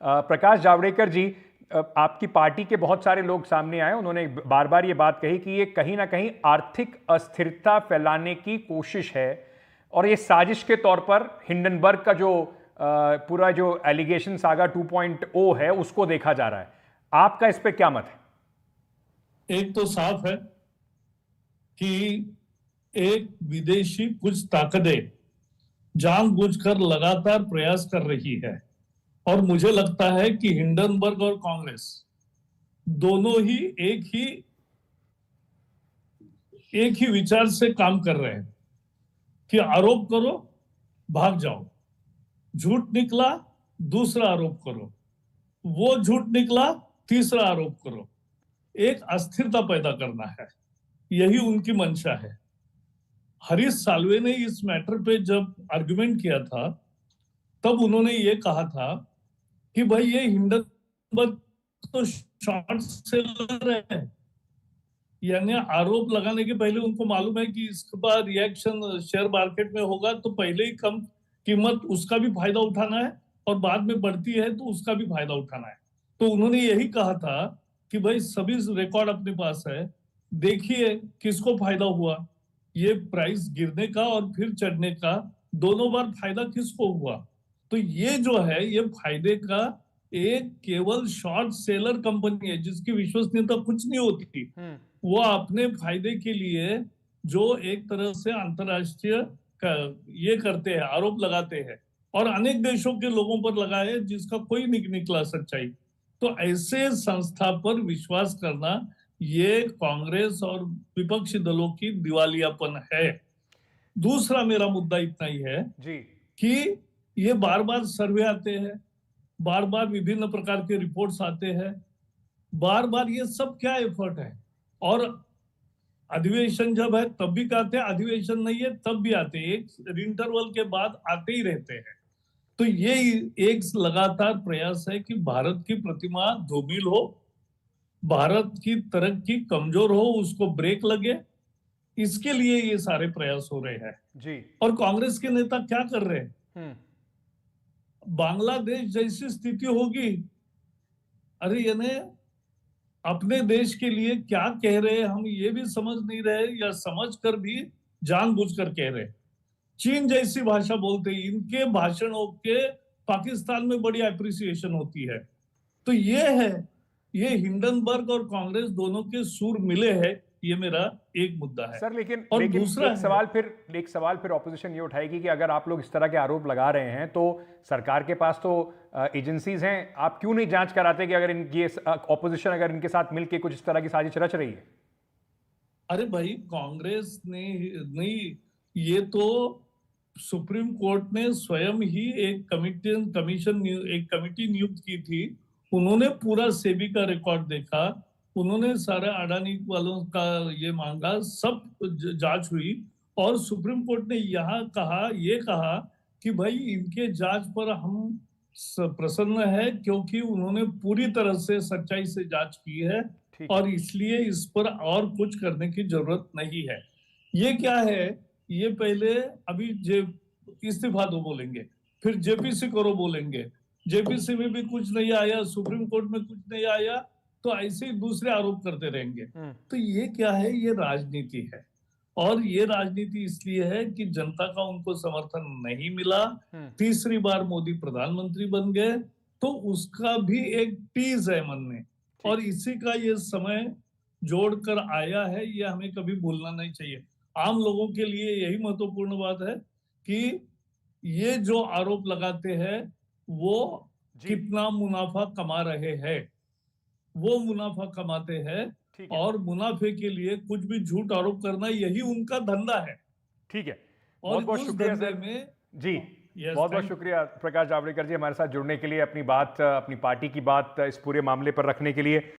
प्रकाश जावड़ेकर जी, आपकी पार्टी के बहुत सारे लोग सामने आए, उन्होंने बार बार ये बात कही कि ये कहीं ना कहीं आर्थिक अस्थिरता फैलाने की कोशिश है और ये साजिश के तौर पर हिंडनबर्ग का जो पूरा जो एलिगेशन सागा 2.0 है उसको देखा जा रहा है। आपका इस पे क्या मत है? एक तो साफ है कि एक विदेशी कुछ ताकतें जानबूझकर लगातार प्रयास कर रही है और मुझे लगता है कि हिंडनबर्ग और कांग्रेस दोनों ही एक ही विचार से काम कर रहे हैं कि आरोप करो, भाग जाओ, झूठ निकला दूसरा आरोप करो, वो झूठ निकला तीसरा आरोप करो, एक अस्थिरता पैदा करना है, यही उनकी मंशा है। हरीश साल्वे ने इस मैटर पे जब आर्गुमेंट किया था तब उन्होंने ये कहा था कि भाई ये हिंडनबर्ग तो शॉर्ट सेलर है, यानी आरोप लगाने के पहले उनको मालूम है कि इसके बाद रिएक्शन शेयर मार्केट में होगा तो पहले ही कम कीमत उसका भी फायदा उठाना है और बाद में बढ़ती है तो उसका भी फायदा उठाना है। तो उन्होंने यही कहा था कि भाई सभी रिकॉर्ड अपने पास है, देखिए किसको फायदा हुआ, ये प्राइस गिरने का और फिर चढ़ने का दोनों बार फायदा किसको हुआ। तो ये जो है ये फायदे का एक केवल शॉर्ट सेलर कंपनी है जिसकी विश्वसनीयता कुछ नहीं होती। वो अपने फायदे के लिए जो एक तरह से अंतरराष्ट्रीय ये करते हैं, आरोप लगाते हैं और अनेक देशों के लोगों पर लगाए जिसका कोई निकला सच्चाई। तो ऐसे संस्था पर विश्वास करना ये कांग्रेस और विपक्षी दलों की दिवालियापन है। दूसरा मेरा मुद्दा इतना ही है जी कि ये बार बार सर्वे आते हैं, बार बार विभिन्न प्रकार के रिपोर्ट्स आते हैं, बार बार ये सब क्या एफर्ट है। और अधिवेशन जब है तब भी कहते हैं, अधिवेशन नहीं है तब भी आते हैं, एक इंटरवल के बाद आते ही रहते हैं। तो ये एक लगातार प्रयास है कि भारत की प्रतिमा धूमिल हो, भारत की तरक्की कमजोर हो, उसको ब्रेक लगे, इसके लिए ये सारे प्रयास हो रहे हैं। जी। और कांग्रेस के नेता क्या कर रहे हैं? हम्म। बांग्लादेश जैसी स्थिति होगी, अरे यानी अपने देश के लिए क्या कह रहे हैं हम ये भी समझ नहीं रहे या समझ कर भी जानबूझकर कह रहे हैं। चीन जैसी भाषा बोलते हैं, इनके भाषणों के पाकिस्तान में बड़ी अप्रिसिएशन होती है। तो ये है, ये हिंडनबर्ग और कांग्रेस दोनों के सुर मिले हैं, ये मेरा एक मुद्दा है। सर लेकिन और लेकिन दूसरा एक सवाल फिर ऑपोजिशन ये उठाएगी कि अगर आप लोग इस तरह के आरोप लगा रहे हैं तो सरकार के पास तो एजेंसीज हैं, आप क्यों नहीं जांच कराते कि अगर इनकी ऑपोजिशन अगर इनके साथ मिलकर कुछ इस तरह की साजिश रच रही है? अरे भाई कांग्रेस ने नहीं, ये तो सुप्रीम कोर्ट ने स्वयं ही एक कमिटी नियुक्त की थी। उन्होंने पूरा सेबी का रिकॉर्ड देखा, उन्होंने सारे अडानी वालों का ये मांगा, सब जांच हुई और सुप्रीम कोर्ट ने ये कहा कि भाई इनके जांच पर हम प्रसन्न है क्योंकि उन्होंने पूरी तरह से सच्चाई से जांच की है और इसलिए इस पर और कुछ करने की जरूरत नहीं है। ये क्या है, ये पहले अभी इस्तीफा दो बोलेंगे, फिर जेपीसी करो बोलेंगे, जेपीसी में भी कुछ नहीं आया, सुप्रीम कोर्ट में कुछ नहीं आया, तो ऐसे ही दूसरे आरोप करते रहेंगे। तो ये क्या है, ये राजनीति है और ये राजनीति इसलिए है कि जनता का उनको समर्थन नहीं मिला, तीसरी बार मोदी प्रधानमंत्री बन गए तो उसका भी एक टीज है मन में और इसी का ये समय जोड़कर आया है, ये हमें कभी भूलना नहीं चाहिए। आम लोगों के लिए यही महत्वपूर्ण बात है कि ये जो आरोप लगाते हैं वो कितना मुनाफा कमा रहे हैं, वो मुनाफा कमाते हैं और मुनाफे के लिए कुछ भी झूठ आरोप करना यही उनका धंधा है। ठीक है, और बहुत बहुत शुक्रिया सर। जी बहुत बहुत शुक्रिया प्रकाश जावड़ेकर जी हमारे साथ जुड़ने के लिए, अपनी बात, अपनी पार्टी की बात इस पूरे मामले पर रखने के लिए।